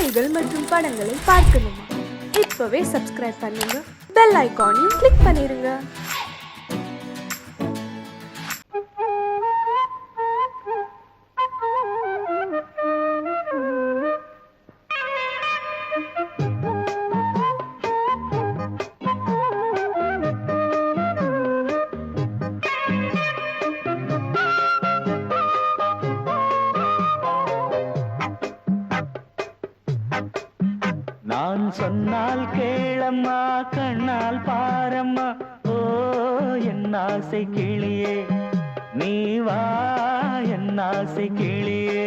செய்திகள் மற்றும் படங்களை பார்க்கணுமா? இப்பவே சப்ஸ்கிரைப் பண்ணுங்க, பெல் ஐகானையும் கிளிக் பண்ணிருங்க. நான் சொன்னால் கேளம்மா, கண்ணால் பாரம்மா, ஓ என் ஆசை கிளியே, நீ வா என் ஆசை கிளியே.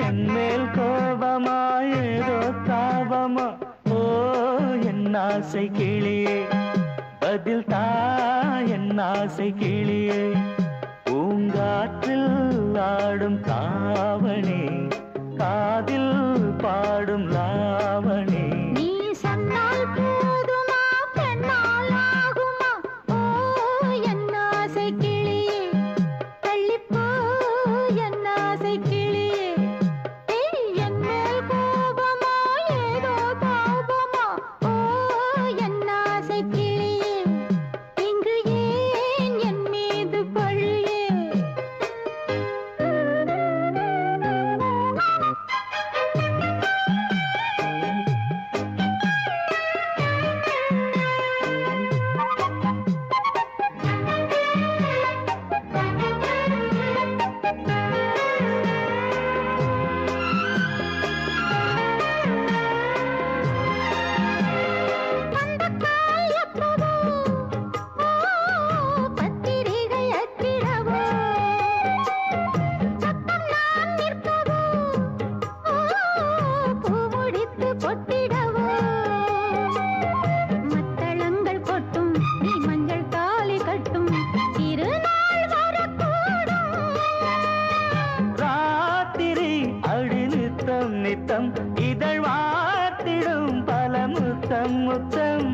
என் மேல் கோபமா ஏதோ தாபமா, ஓ என் ஆசை கிளியே, பதில் தா என் ஆசை கிளியே. பூங்காற்றில் ஆடும் தாவணி, காதில் பாடும் லாவணி. நீ சொன்னால் போதுமா, பெண்ணால் ஆகுமா, ஓ என் ஆசை கிளியே, தள்ளிப்போ என் ஆசை கிளியே. என் மேல் கோபமா ஏதோ தாபமா, ஓ என் ஆசை கிளியே, இங்கு ஏன் என் மீது பழியே? நித்தம் இதழ் வாத்திடும் பல முத்தம் முத்தம்,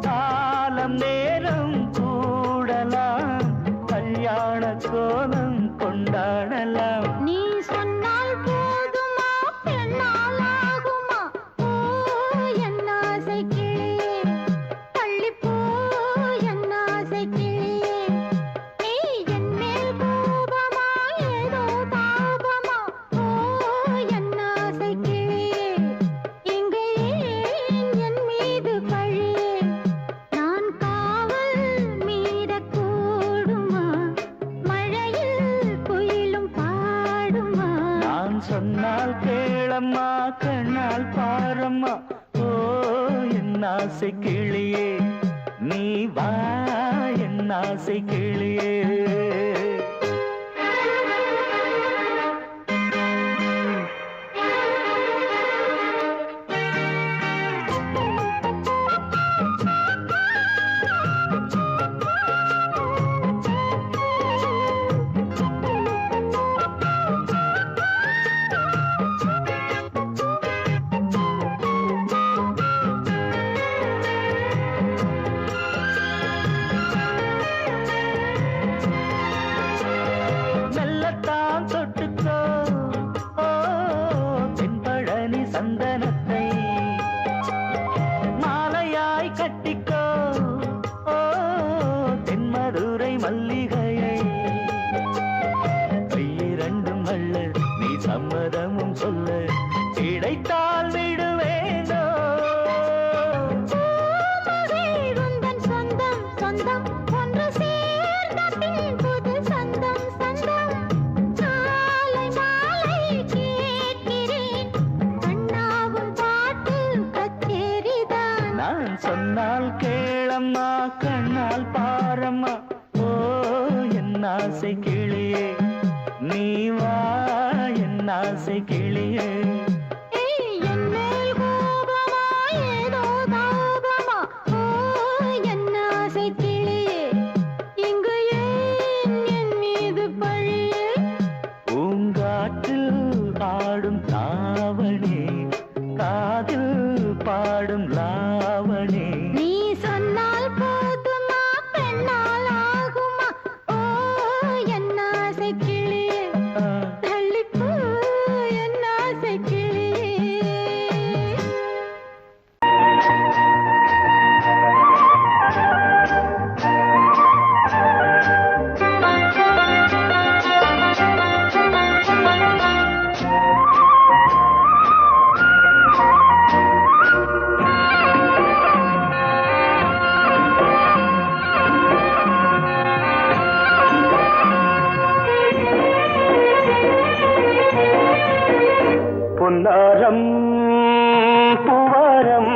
காலம் நேரம் கூடலாம், கல்யாண கோலம் கொண்டாடலாம். நீ சொன்னால் போதுமா, பெண்ணால் ஆகுமா, ஓ என் ஆசை கிளியே, தள்ளிப்போ என் ஆசை கிளியே. நீ என் மேல் கோபமா ஏதோ தாபமா, ஓ என் ஆசை கிளியே, இங்கே ஏன் என் மீது பழியே? நான் காவல் மீறக்கூடுமா, மழையில் குயிலும் பாடுமா? நான் சொன்னால் கேளம்மா, கண்ணால் பாரம்மா, ஓ என் ஆசை கிளியே, நீ வா என் ஆசை கிளியே. மெல்லத்தான் தொட்டுக்கோ, ஓ தென்பழனி சந்தனத்தை, மாலையாய் கட்டிக்கோ, ஓ தென்மதுரை மல்லிகையை. கையிரண்டும் அள்ள நீ சம்மதமும் சொல்ல, கிடைத்தால் விடுவேனோ. உந்தன் சொந்தம் சொந்தம் ஒன்று சேர்ந்த பின் புது சொந்தம் சொந்தம். காலை மாலை கேட்கிறேன், கண்ணாவும் பாட்டு கச்சேரிதான். நான் சொன்னால் கேளம்மா, கண்ணால் பாரம்மா, ஓ என் ஆசை கிளியே, நீ வா என் ஆசை கிளியே. பொன்னாரம் பூவாரம்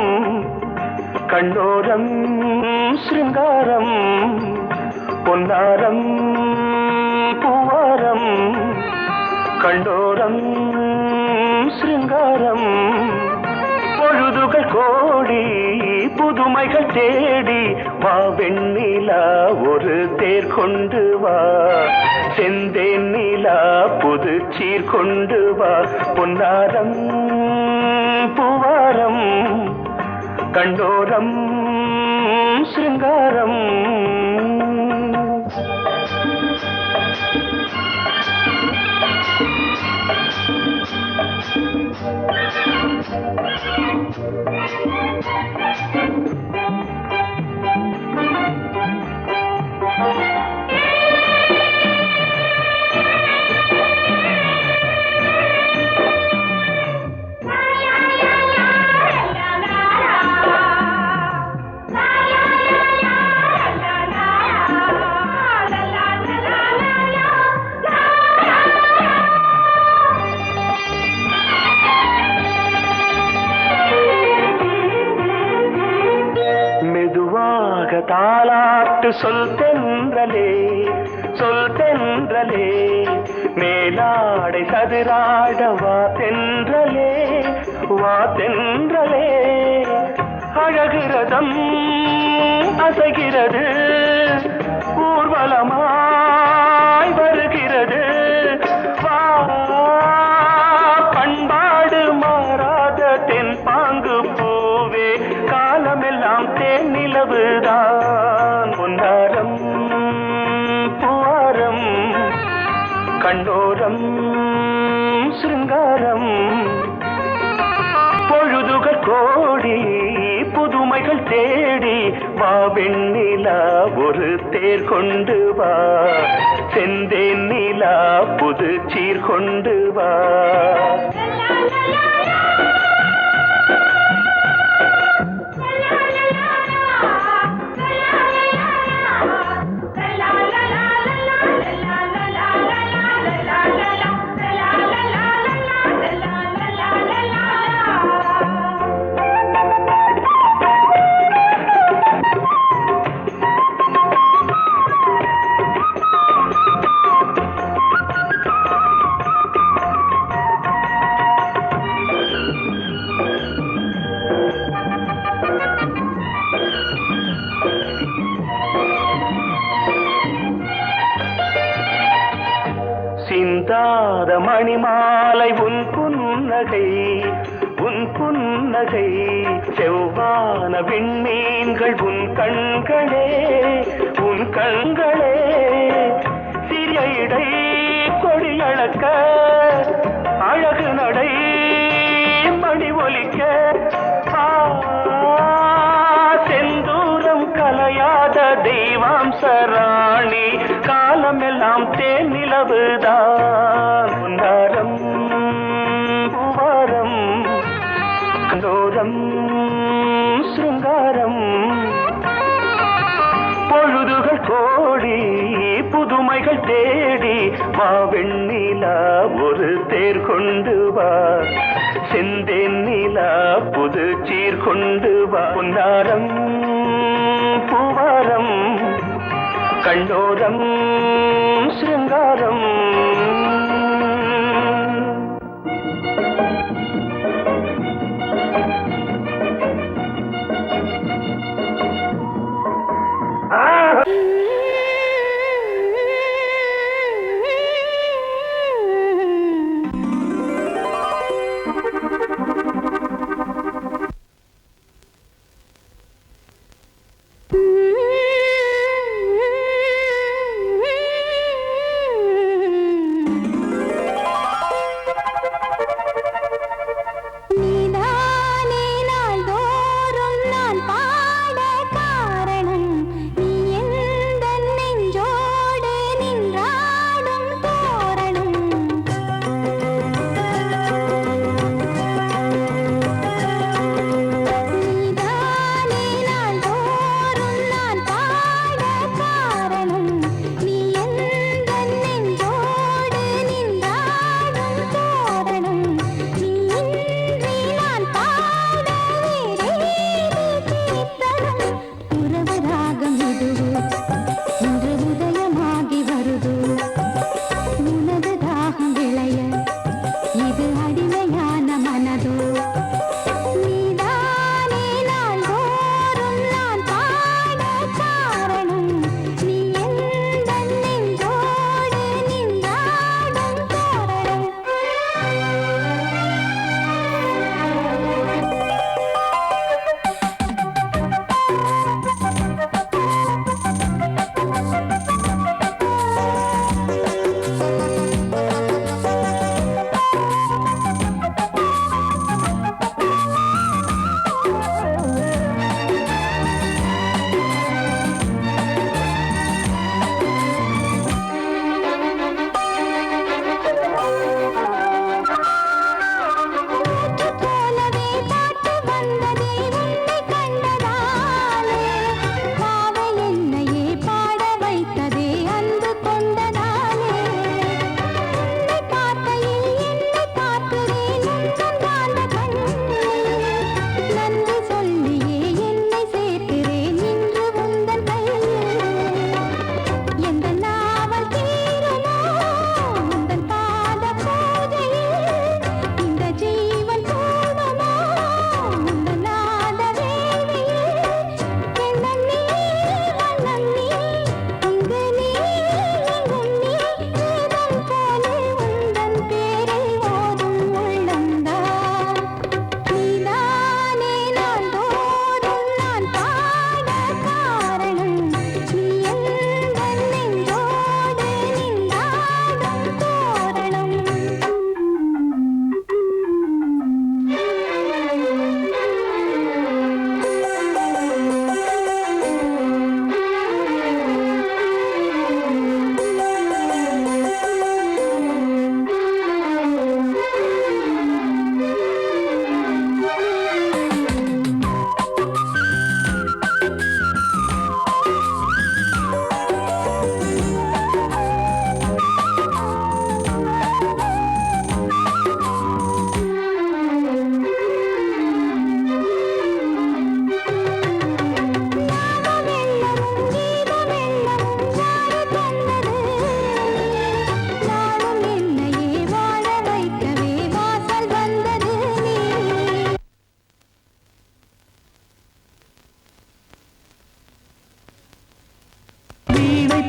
கண்ணோரம் சிருங்காரம் பொன்னாரம் பூவாரம் கண்டோரம் சிருங்காரம் பொழுதுகள் கோடி புதுமைகள் தேடி வா வெண்ணிலா ஒரு தேர் கொண்டு வா செந்தேன் நிலா புது சீர் கொண்டு வா பொன்னாரம் பூவாரம் கண்டோரம் சிருங்காரம் தாலாட்டு சொல் தென்றலே மேலாடை சதுராட வா தென்றலே அழகிறதம் அசைகிறது ஊர்வலமாய் வருகிறது வா பண்பாடு மாறாத தென் பாங்கு பூவே காலமெல்லாம் தேன் நிலவுதான் பொன்னாரம் பூவாரம் கண்ணோரம் சிருங்காரம் பொழுதுகள் கோடி புதுமைகள் தேடி வா வெண்ணிலா ஒரு தேர் கொண்டு வா செந்தேன் நிலா புது சீர் கொண்டு வா சிந்தாத மணிமாலை உன் புன்னகை செவ்வான விண்மீன்கள் உன் கண்களே சிறிய இடை கொடியளக்க அழகு நடை மணி ஒலிக்க செந்தூரம் கலையாத தெய்வாம்சராணி காலமெல்லாம் தேன் நிலவுதான் பொன்னாரம் பூவாரம் கண்டோரம் சிருங்காரம் பொழுதுகள் கோடி புதுமைகள் தேடி வா வெண்ணிலா ஒரு தேர் கொண்டு வா செந்தேன் நிலா புது சீர் கொண்டு வா பொன்னாரம் பூவாரம் கண்டோரம் சிருங்காரம்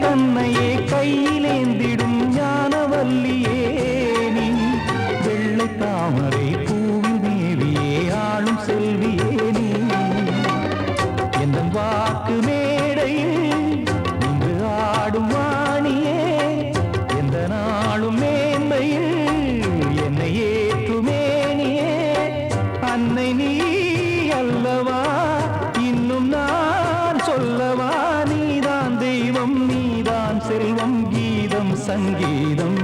தன்னையே கையிலேந்திடும் ஞானவல்லியே நீ வெள்ளை தாமரை பூவில் மேவியே ஆளும் செல்வியே நீ எந்த வாக்கு மேடையில் நின்று ஆடும் வாணியே எந்த நாளும் மேன்மையில் என்னை ஏற்றுமேனியே அன்னை நீ அல்லவா இன்னும் நான் சொல்லவா நீதான் தெய்வம் நீதான் செல்வம் கீதம் சங்கீதம்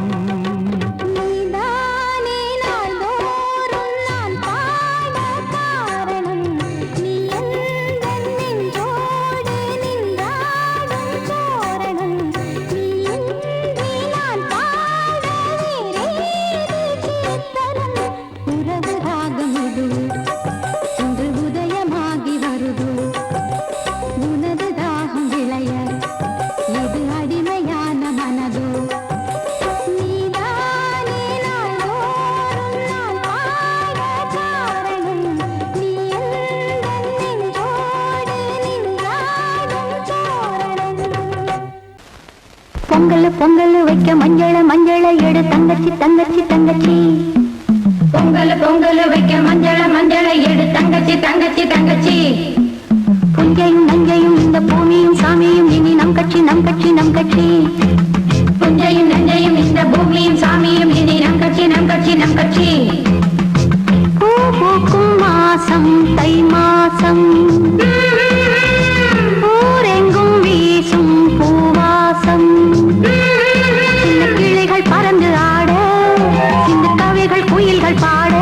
நீதானே நாள்தோறும் நான் பாட காரணம் நீ எந்தன் நெஞ்சோடு நின்றாடும் தோரணம் நீ இன்றி நான் பாட வேறேது கீர்த்தனம் உறவு ராகம் இது இன்று உதயமாகி வருது உனது தாகம் விளைய எது அடிமையான மனதோ நீதானே நாள்தோறும் நான் பாட காரணம் நீ எந்தன் நெஞ்சோடு நின்றாடும் தோரணம் பொங்கல் பொங்கல் வைக்க மஞ்சள மஞ்சள எடு தங்கச்சி தங்கச்சி தங்கச்சி பொங்கல் பொங்கல் வைக்க மஞ்சள மஞ்சள எடு தங்கச்சி தங்கச்சி தங்கச்சி புஞ்சையும் நஞ்சையும் இந்த பூமியும் சாமியும் இனி நம் கட்சி நம் கட்சி நம் கட்சி புஞ்சையும் நஞ்சையும் இந்த பூமியும் சாமியும் இனி நம் கட்சி நம் கட்சி நம் கட்சி பூ பூக்கும் மாசம் தை மாசம் ஊரெங்கும் வீசும் பூவாசம் சின்ன கிளிகள் பறந்து ஆட சின்ன கவிகள் குயில்கள் பாட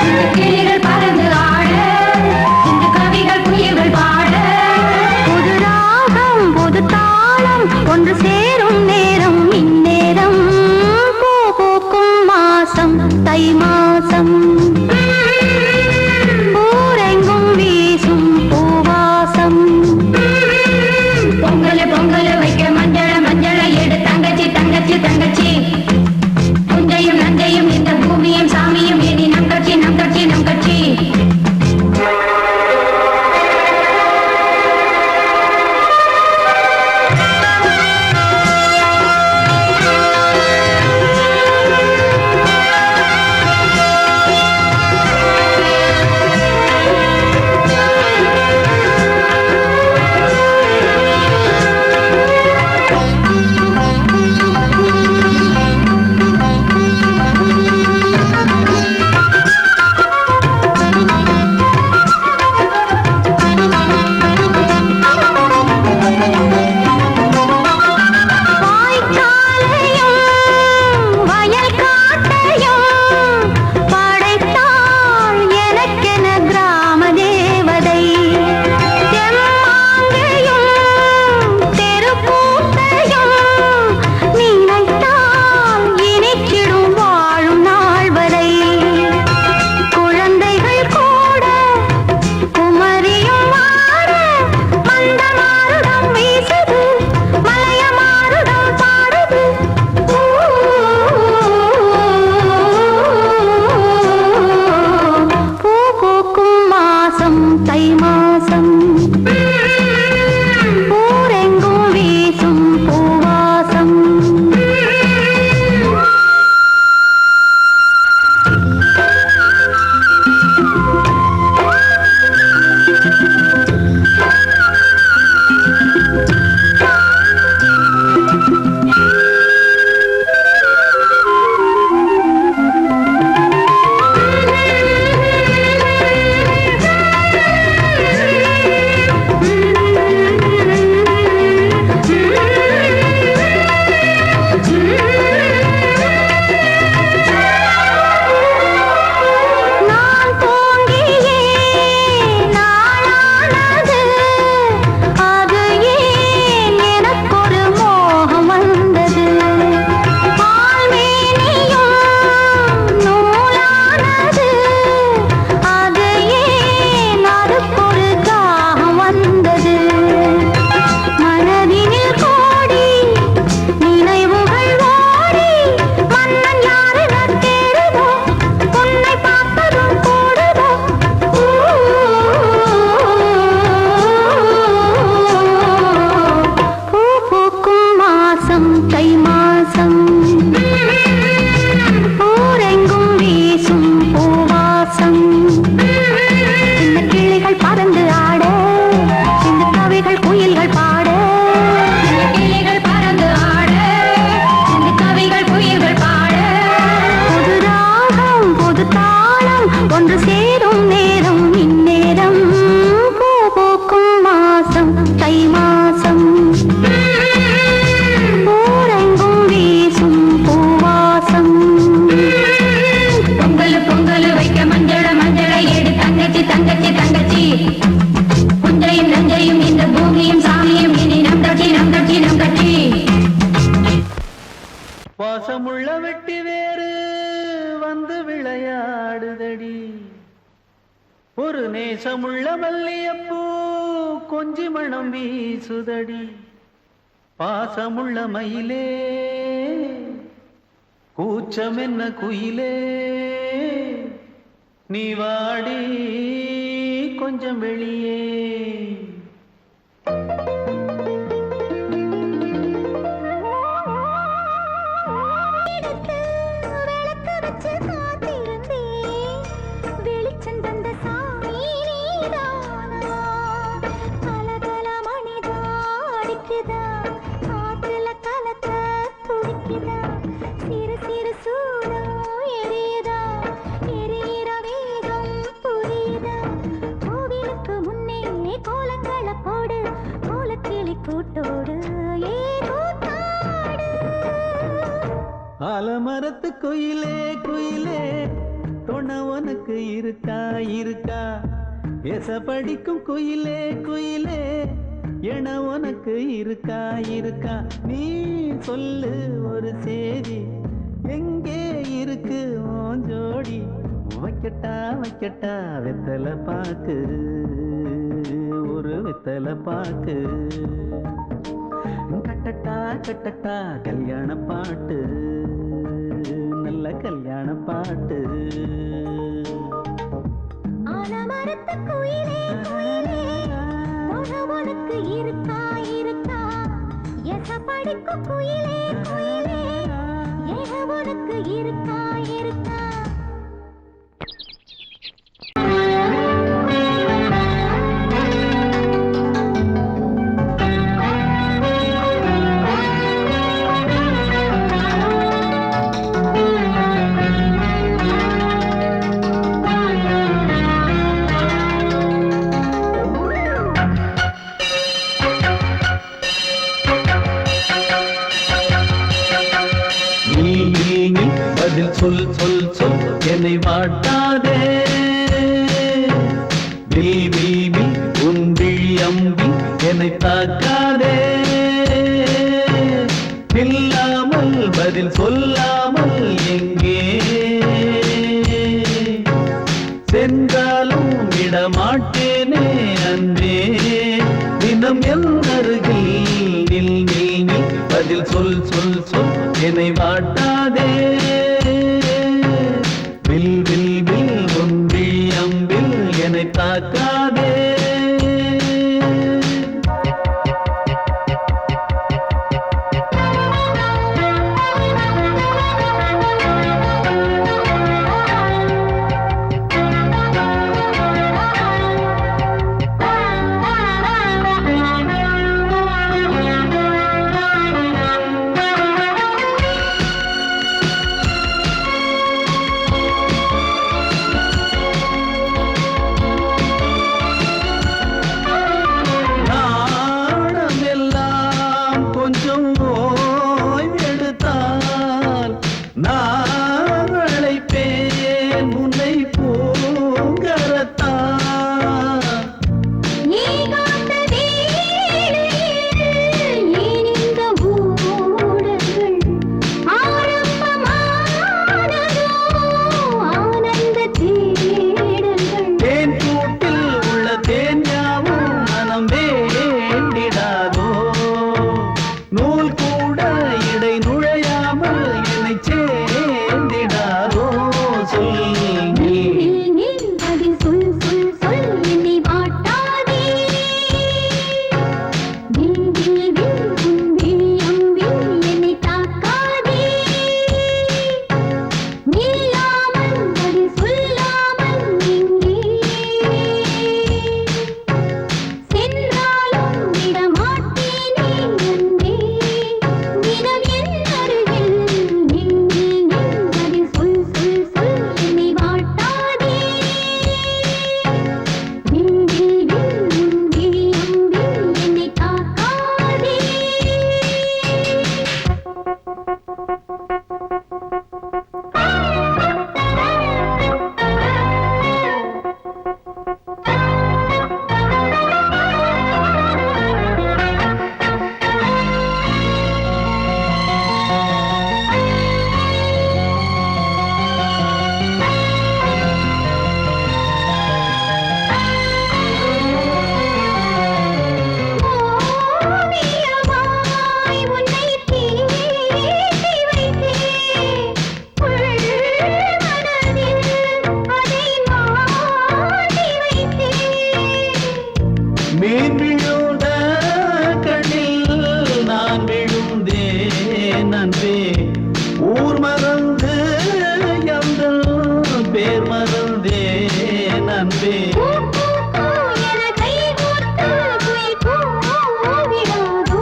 சின்ன கிளிகள் பறந்து ஆட சின்ன கவிகள் குயில்கள் பாட புது ராகம் புது தாளம் ஒன்று சேரும் நேரம் இந்நேரம் பூ பூக்கும் மாசம் தை மாசம் ஊரெங்கும் வீசும் பூவாசம் பொங்கல் பொங்கல் வைக்க மஞ்சள மஞ்சள எடு தங்கச்சி தங்கச்சி தங்கச்சி புஞ்சையும் நஞ்சையும் இந்த பூமியும் சாமியும் இனி நம் கட்சி நம் கட்சி நம் கட்சி சேரும் நேரம் இந்நேரம் பூ பூக்கும் மாசம் தை மாசம் ஊரெங்கும் வீசும் பூவாசம் பொங்கல் பொங்கல் வைக்க மஞ்சள மஞ்சளை எடு தங்கச்சி தங்கச்சி தங்கச்சி புஞ்சையும் நஞ்சையும் இந்த பூமியும் சாமியும் இனி நம் கட்சி நம் கட்சி நம் கட்சி வாசமுள்ள வெட்டி வேறு வந்து விளையாடுதடி ஒரு நேசமுள்ள மல்லியப்பூ கொஞ்சி மணம் வீசுதடி பாசமுள்ள மயிலே கூச்சம் என்ன குயிலே நீ வாடி கொஞ்சம் வெளியே ஆலமரத்து குயிலே குயிலே தொண உனக்கு இருக்கா இருக்கா எச படிக்கும் குயிலே குயிலே என உனக்கு இருக்கா இருக்கா நீ சொல்லு ஒரு சேதி எங்கே இருக்கு உன் ஜோடி வைக்கட்டா வைக்கட்டா வெத்தலை பாக்கு ஒரு வெத்தலை பாக்கு கட்டட்டா கட்டட்டா கல்யாண பாட்டு நல்ல கல்யாண பாட்டு ஆலமரத்து குயிலே குயிலே உனக்கு இருக்கா இருக்கா எச படிக்கும் குயிலே குயிலே ஏக உனக்கு இருக்கா இருக்கா பதில் சொல் சொல் சொல் என்னை வாட்டாதே தேவி உன் விழி அம்பி என்னை தாக்காதே இல்லாமல் பதில் சொல்லாமல் எங்கே சென்றாலும் விடமாட்டேனே அன்றே தினம் என் அருகில் நில் நில் நில் பதில் சொல் சொல் சொல் என்னை வாட்டாதே வில் வில் வில் ஒன்றி அம்பில் என்னை தாக்காதே அன்பே என கை கோர்த்து குயில் கூவிடாதோ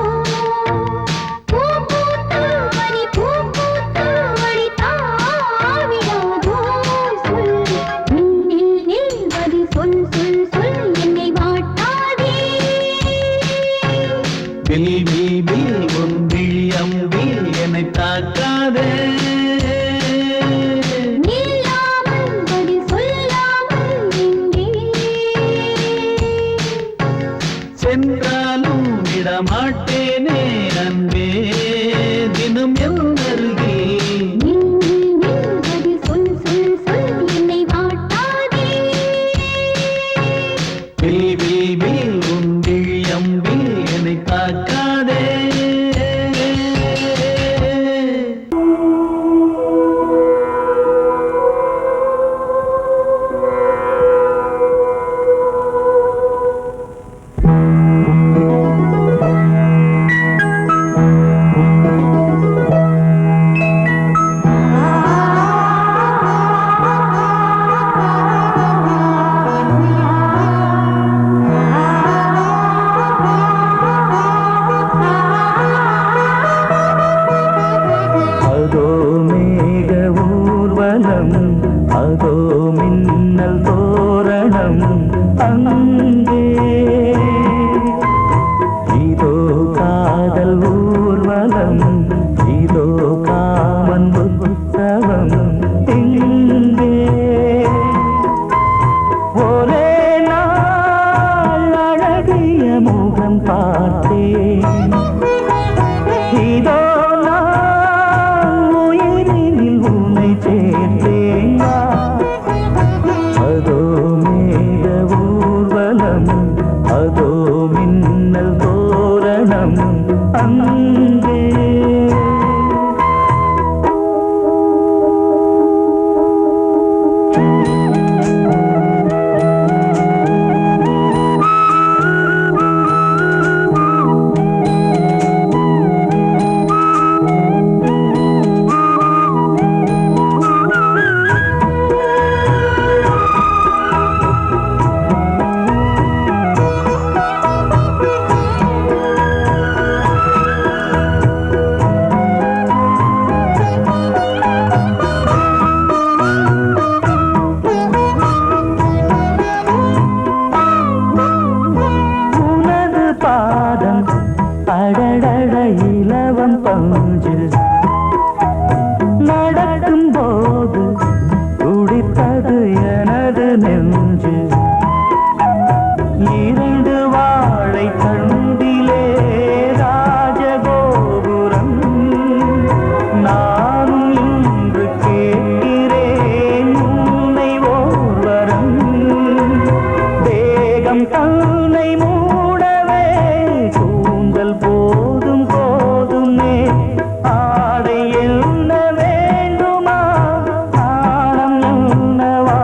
பூ பூத்து மணி பூ பூத்து மணி தாவிடாதோ சொல் நில் நில் வதி சொல் சொல் சொல் என்னை வாட்டாதே வில் வில் வில் உன் விழி அம்பில் என்னை தாக்காதே நில்லாமல் வதி சொல்லாமல் எங்கே சென்றாலும் விடமாட்டேனே அன்பே தினம் என் அருகில் நில் நில் நில் வதி சொல் சொல் சொல் என்னை வாட்டாதே வில் வில் வில் உன் விழி அம்பில் என்னை தாக்காதே அதோ மேக ஊர்வலம் அதோ மின்னல் தோரணம் அங்கே இதோ காதல் ஊர்வலம் இதோ காமன் உற்சவம் இங்கே ஒரே நாள் அழகிய முகம் பார்த்தேன் இதோ நான் உயிரினில் உன்னை சேர்த்தேன் அதோ மேக ஊர்வலம் அதோ மின்னல் தோரணம் அங்கே உனது பாதம் அடடட இலவம் பஞ்சு நடக்கும் போது துடித்தது எனது நெஞ்சு இரண்டு வாழை தண்டிலே ராஜகோபுரம் நானும் இன்று கேட்கிறேன் உன்னை ஓர்வரம் தேகம் தன்னை மூடவே கூந்தல் போதும் போதுமே ஆடை என்ன வேண்டுமா நாணம் என்னவா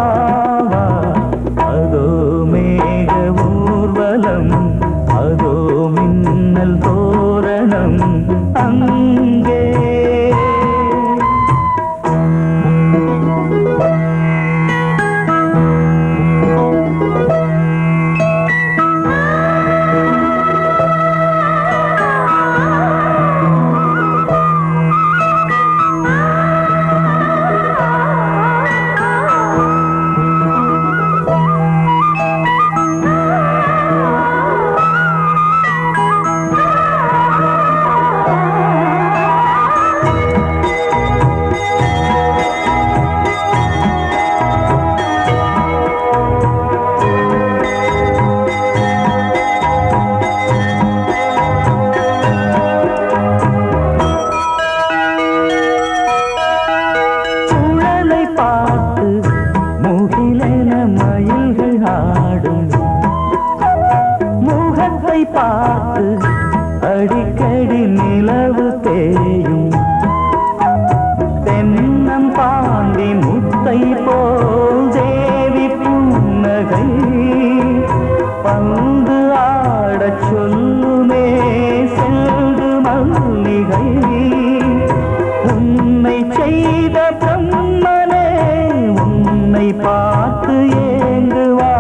அதோ மேக ஊர்வலம் அதோ மின்னல் தோரணம் அங்கே சுழலை பார்த்து முகிலென மயில்கள் ஆடும் முகத்தை பார்த்து அடிக்கடி நிலவு தேயும் தென்னம் பாண்டி முத்தை போல் தேவி புன்னகை பந்து ஆடச் சொல்லுமே செல்கு மல்லிகை உன்னை செய்த பிரம்மனே உன்னை பார்த்து ஏங்குவா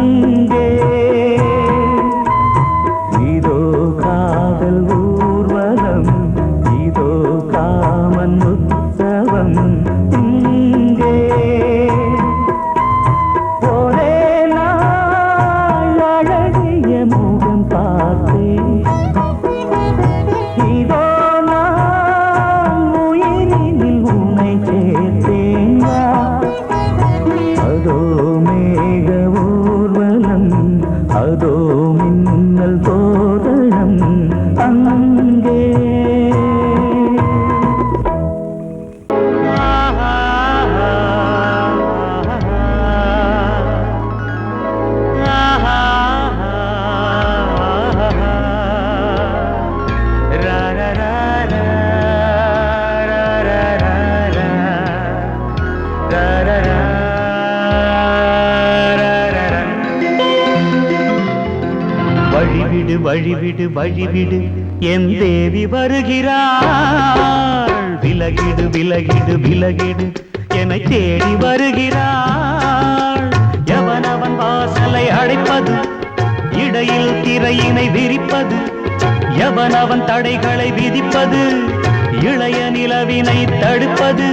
அங்கே இதோ காதல் ஊர்வலம், இதோ காமன் உற்சவம் இங்கே. ஒரே நாள் அழகிய முகம் பார்த்தேன், இதோ நான் உயிரினில் உன்னை சேர்த்தேன். அதோ மேக ஊர்வலம், அதோ மின்னல் தோரணம் அங்கே. வழிவிடு வழிவிடு வழிவிடு என் தேவி வருகிறாள். விலகிடு விலகிடு விலகிடு என்னை தேடி வருகிறாள். எவனவன் வாசலை அடைப்பது, இடையில் திரையினை விரிப்பது, எவனவன் தடைகளை விதிப்பது, இளைய நிலவினை தடுப்பது,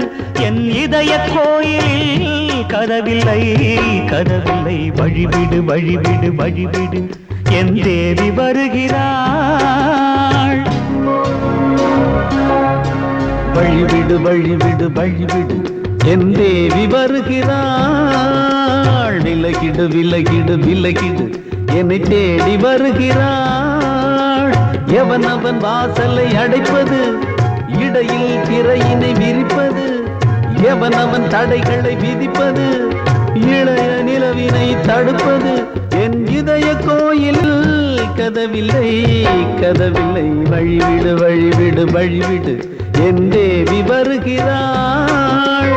என் இதய கோயிலில் கதவில்லை கதவில்லை. வழிவிடு வழிவிடு வழிவிடு என் தேவி வருகிறாள். வழிவிடு வழிவிடு வழிவிடு என் தேவி வருகிறாள். விலகிடு விலகிடு விலகிடு என்னை தேடி வருகிறாள். எவனவன் வாசலை அடைப்பது, இடையில் திரையினை விரிப்பது, எவனவன் தடைகளை விதிப்பது, இளைய நிலவினை தடுப்பது, என் இதய கோயில் கதவில்லை கதவில்லை. வழிவிடு வழிவிடு வழிவிடு என் தேவி வருகிறாள்.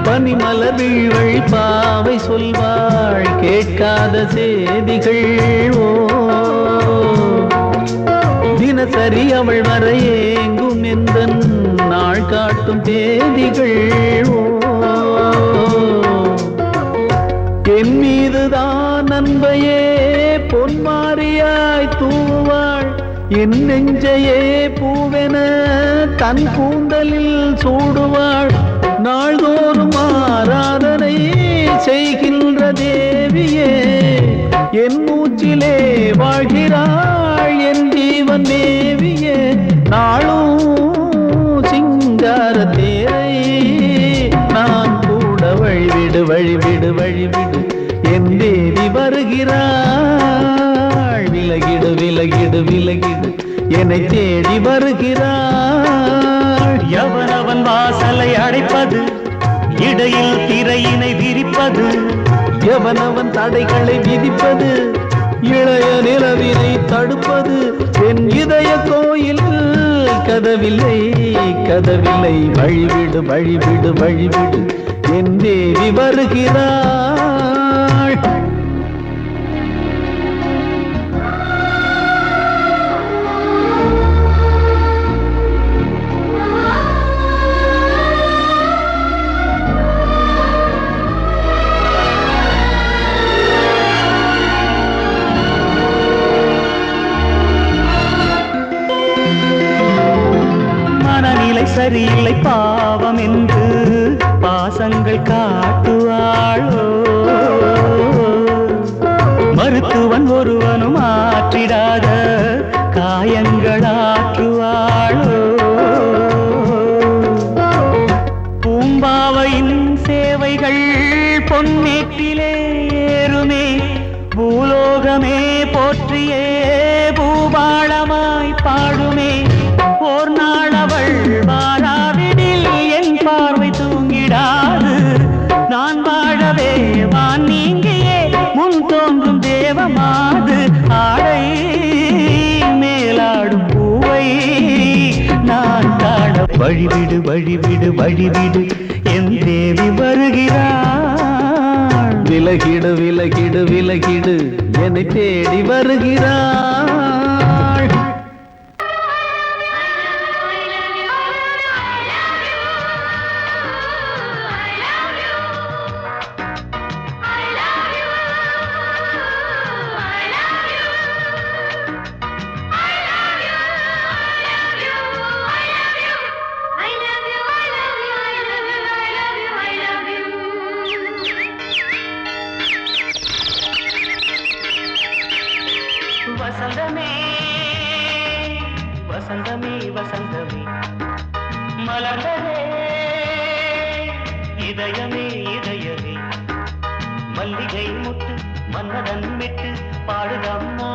பனிமலர் வீழ்வழி பாவை சொல்வாள் கேட்காத செய்திகள். ஓ தினசரி அவள் வர ஏங்கும் எந்த நாள் காட்டும் தேதிகள். ஓ என் மீதுதான் அன்பையே பொன்மாரியாய் தூவாள். என் நெஞ்சையே பூவென தன் கூந்தலில் சூடுவாள். நாள்தோறும் ஆராதனை செய்கின்ற தேவியே, என் மூச்சிலே வாழ்கிறாள் என் ஜீவன் தேவியே. நாளும் சிங்கார தேரை நான் கூட வழிவிடு வழிவிடு வழிவிடு என் தேவி வருகிறாள். விலகிடு விலகிடு விலகிடு என்னை தேடி வருகிறாள். எவனவன் வாசலை அடைப்பது, இடையில் திரையினை விரிப்பது, எவனவன் தடைகளை விதிப்பது, இளைய நிலவினை தடுப்பது, என் இதய கோயில் கதவில்லை கதவில்லை. வழிவிடு வழிவிடு வழிவிடு என் தேவி வருகிறாள். சரியில்லை பாவம் என்று பாசங்கள் காட்டுவாளோ. மருத்துவன் ஒருவனும் ஆற்றிடாத காயங்களாற்றுவாளோ. பூம்பாவையின் சேவைகள் பொன்னேற்றிலே ஏறுமே, பூலோகமே போற்றியே பூபாளமாய் பாடுமே. ஓர் நாள் அவள் வாராவிடில் என் பார்வை தூங்கிடாது. நான் வாழவே வான் நீங்கியே முன் தோன்றும் தேவமாது. ஆடை மேலாடும் பூவை நான் காண வழிவிடு வழிவிடு வழிவிடு என் தேவி வருகிறாள். விலகிடு விலகிடு விலகிடு என்னை தேடி வருகிறாள். வசந்தமே வசந்தமே வசந்தமே மலர்ந்ததே இதயமே இதயமே மல்லிகை முட்டு மன்னதன் விட்டு பாடுதம்மா.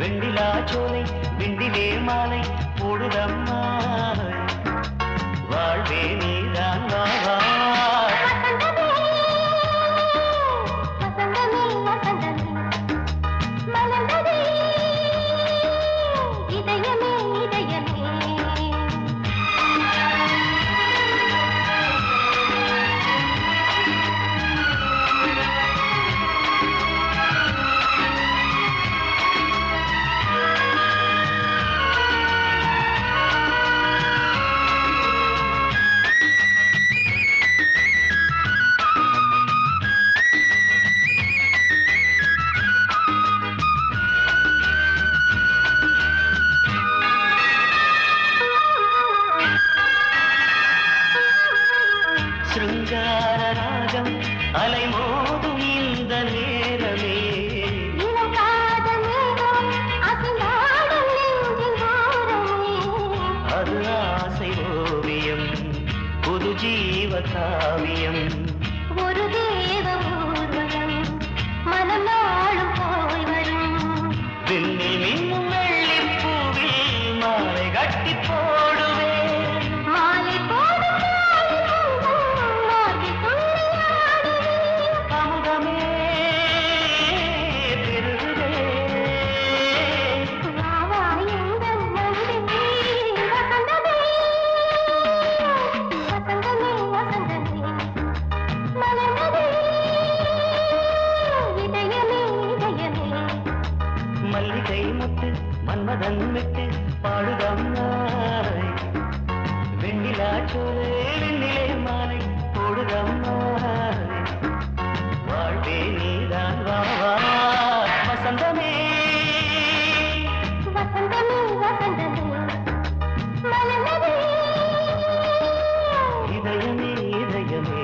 வெண்ணிலா சோலை விண்டிலே மாலை போடுதம்மா. வாழ்வே நீதான் வா. சிருங்கார ராகம் அலைமோதும் இந்த நேரமே அது ஆசை ஓவியம் புது ஜீவ காவியம். ஒரு தேவ ஊர்வலம் மனம் நாளும் போய் வரும். விண்ணில் மின்னும் வெள்ளி பூவில் மாலை கட்டி போடுவேன். மாலை போடும் மாலை துள்ளியாடுவேன். அமுதமே பெருகுதே. வா வா எங்கள் நந்தினி வசந்தமே வசந்தமே வசந்தமே மலர்ந்ததே இதயமே இதயமே. மல்லிகை முட்டு மன்மதன் விட்டு பாடுதம்மாய். வெண்ணிலா சோலை வெண்ணிலே மாலை போடுதம்மாய். வாழ்வே நீதான் வா. வசந்தமே வசந்தமே வசந்தமே மலர்ந்ததே இதயமே இதயமே.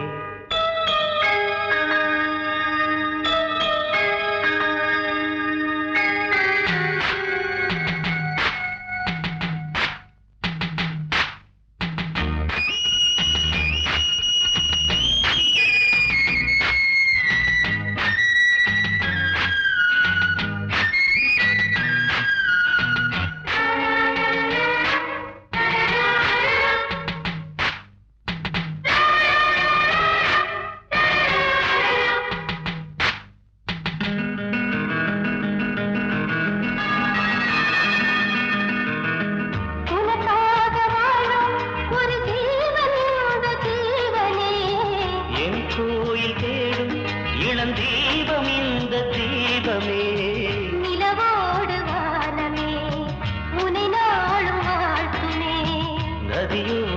உனக்காக வாழும் ஒரு ஜீவன் இந்த ஜீவனே. என் கோயில் தேடும் இளந்தீபம் இந்த தீபமே. நிலவோடு வானமே உனை நாளும் வாழ்த்துமே. நதியோ